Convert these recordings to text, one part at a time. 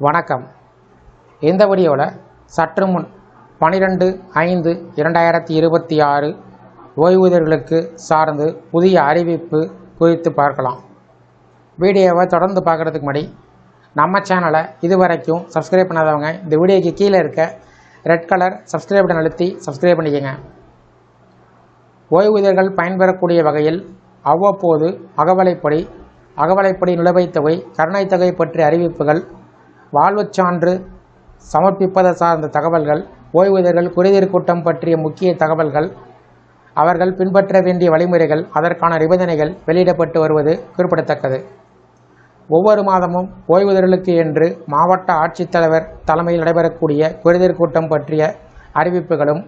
வணக்கம். இந்த வீடியோவில் சற்று முன் 12/5/2026 ஓய்வூதியர்களுக்கு சார்ந்து புதிய அறிவிப்பு குறித்து பார்க்கலாம். வீடியோவை தொடர்ந்து பார்க்குறதுக்கு முன்னாடி நம்ம சேனலை இதுவரைக்கும் சப்ஸ்கிரைப் பண்ணாதவங்க இந்த வீடியோக்கு கீழே இருக்க ரெட் கலர் சப்ஸ்கிரைப் பட்டன் அழுத்தி சப்ஸ்கிரைப் பண்ணிக்கோங்க. ஓய்வூதியர்கள் பயன்பெறக்கூடிய வகையில் அவ்வப்போது அகவலைப்படி நிலுவைத் தொகை, கருணைத் தொகை பற்றிய அறிவிப்புகள், வாழ்வுச் சான்று சமர்ப்பிப்பது சார்ந்த தகவல்கள், ஓய்வூதியர்கள் குறைதீர் கூட்டம் பற்றிய முக்கிய தகவல்கள், அவர்கள் பின்பற்ற வேண்டிய வழிமுறைகள், அதற்கான நிபந்தனைகள் வெளியிடப்பட்டு வருவது குறிப்பிடத்தக்கது. ஒவ்வொரு மாதமும் ஓய்வூதியர்களுக்கு என்று மாவட்ட ஆட்சித்தலைவர் தலைமையில் நடைபெறக்கூடிய குறைதீர் கூட்டம் பற்றிய அறிவிப்புகளும்,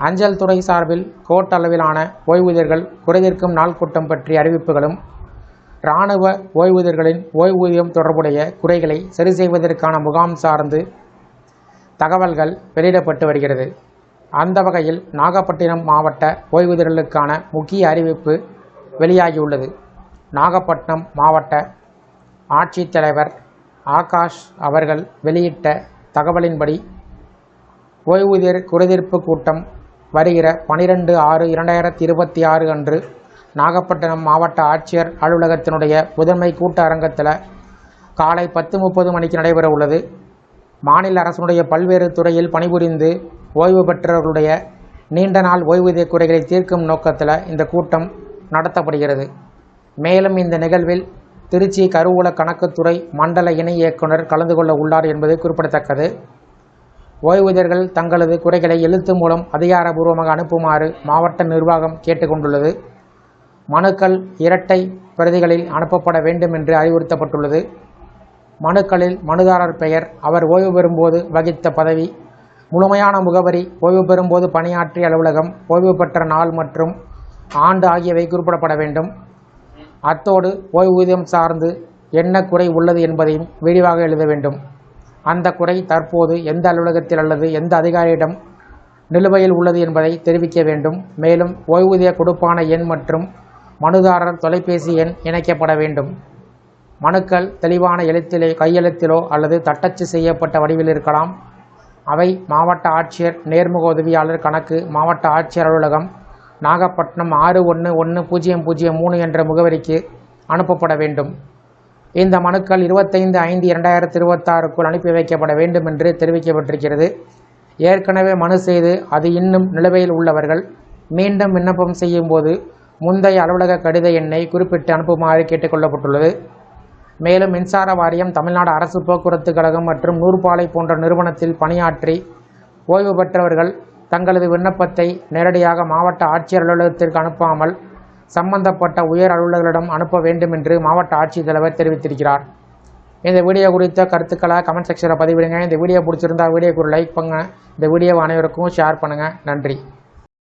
அஞ்சல் துறை சார்பில் கோட்ட அளவிலான ஓய்வூதியர்கள் குறைதீர்க்கும் நாள் கூட்டம் பற்றிய அறிவிப்புகளும், இராணுவ ஓய்வூதியர்களின் ஓய்வூதியம் தொடர்புடைய குறைகளை சரி செய்வதற்கான முகாம் சார்ந்து தகவல்கள் வெளியிடப்பட்டு வருகிறது. அந்த வகையில் நாகப்பட்டினம் மாவட்ட ஓய்வூதியர்களுக்கான முக்கிய அறிவிப்பு வெளியாகியுள்ளது. நாகப்பட்டினம் மாவட்ட ஆட்சித்தலைவர் ஆகாஷ் அவர்கள் வெளியிட்ட தகவலின்படி, ஓய்வூதியர் குறைதீர்ப்பு கூட்டம் வருகிற 12/6/2026 அன்று நாகப்பட்டினம் மாவட்ட ஆட்சியர் அலுவலகத்தினுடைய முதன்மை கூட்ட அரங்கத்தில் காலை 10:30 மணிக்கு நடைபெற உள்ளது. மாநில அரசினுடைய பல்வேறு துறையில் பணிபுரிந்து ஓய்வு பெற்றவர்களுடைய நீண்ட நாள் ஓய்வூதிய குறைகளை தீர்க்கும் நோக்கத்தில் இந்த கூட்டம் நடத்தப்படுகிறது. மேலும் இந்த நிகழ்வில் திருச்சி கருவூல கணக்குத்துறை மண்டல இணை இயக்குனர் கலந்து கொள்ள உள்ளார் என்பது குறிப்பிடத்தக்கது. ஓய்வூதியர்கள் தங்களது குறைகளை எழுத்து மூலம் அதிகாரபூர்வமாக அனுப்புமாறு மாவட்ட நிர்வாகம் கேட்டுக்கொண்டுள்ளது. மனுக்கள் இரட்டை பிரதிகளில் அனுப்பப்பட வேண்டும் என்று அறிவுறுத்தப்பட்டுள்ளது. மனுக்களில் மனுதாரர் பெயர், அவர் ஓய்வு பெறும்போது வகித்த பதவி, முழுமையான முகவரி, ஓய்வு பெறும்போது பணியாற்றிய அலுவலகம், ஓய்வு பெற்ற நாள் மற்றும் ஆண்டு ஆகியவை குறிப்பிடப்பட வேண்டும். அத்தோடு ஓய்வூதியம் சார்ந்து என்ன குறை உள்ளது என்பதையும் விரிவாக எழுத வேண்டும். அந்த குறை தற்போது எந்த அலுவலகத்தில் அல்லது எந்த அதிகாரியிடம் நிலுவையில் உள்ளது என்பதை தெரிவிக்க வேண்டும். மேலும் ஓய்வூதிய கொடுப்பான எண் மற்றும் மனுதாரர் தொலைபேசி எண் இணைக்கப்பட வேண்டும். மனுக்கள் தெளிவான எழுத்திலே, கையெழுத்திலோ அல்லது தட்டச்சு செய்யப்பட்ட வடிவில் இருக்கலாம். அவை மாவட்ட ஆட்சியர் நேர்முக உதவியாளர் கணக்கு, மாவட்ட ஆட்சியர் அலுவலகம், நாகப்பட்டினம் 611003 என்ற முகவரிக்கு அனுப்பப்பட வேண்டும். இந்த மனுக்கள் 25/5/2026 அனுப்பி வைக்கப்பட வேண்டும் என்று தெரிவிக்கப்பட்டிருக்கிறது. ஏற்கனவே மனு செய்து அது இன்னும் நிலுவையில் உள்ளவர்கள் மீண்டும் விண்ணப்பம் செய்யும் போது முந்தைய அலுவலக கடித எண்ணை குறிப்பிட்டு அனுப்புமாறு கேட்டுக்கொள்ளப்பட்டுள்ளது. மேலும் மின்சார வாரியம், தமிழ்நாடு அரசு போக்குவரத்து கழகம் மற்றும் நூற்பாலை போன்ற நிறுவனத்தில் பணியாற்றி ஓய்வு பெற்றவர்கள் தங்களது விண்ணப்பத்தை நேரடியாக மாவட்ட ஆட்சியர் அலுவலகத்திற்கு அனுப்பாமல் சம்பந்தப்பட்ட உயர் அலுவலர்களிடம் அனுப்ப வேண்டும் என்று மாவட்ட ஆட்சித்தலைவர் தெரிவித்திருக்கிறார். இந்த வீடியோ குறித்த கருத்துக்களை கமெண்ட் செக்ஷனில் பதிவிடுங்க. இந்த வீடியோ பிடிச்சிருந்தா வீடியோக்கு ஒரு லைக் பண்ணுங்கள். இந்த வீடியோவை அனைவருக்கும் ஷேர் பண்ணுங்கள். நன்றி.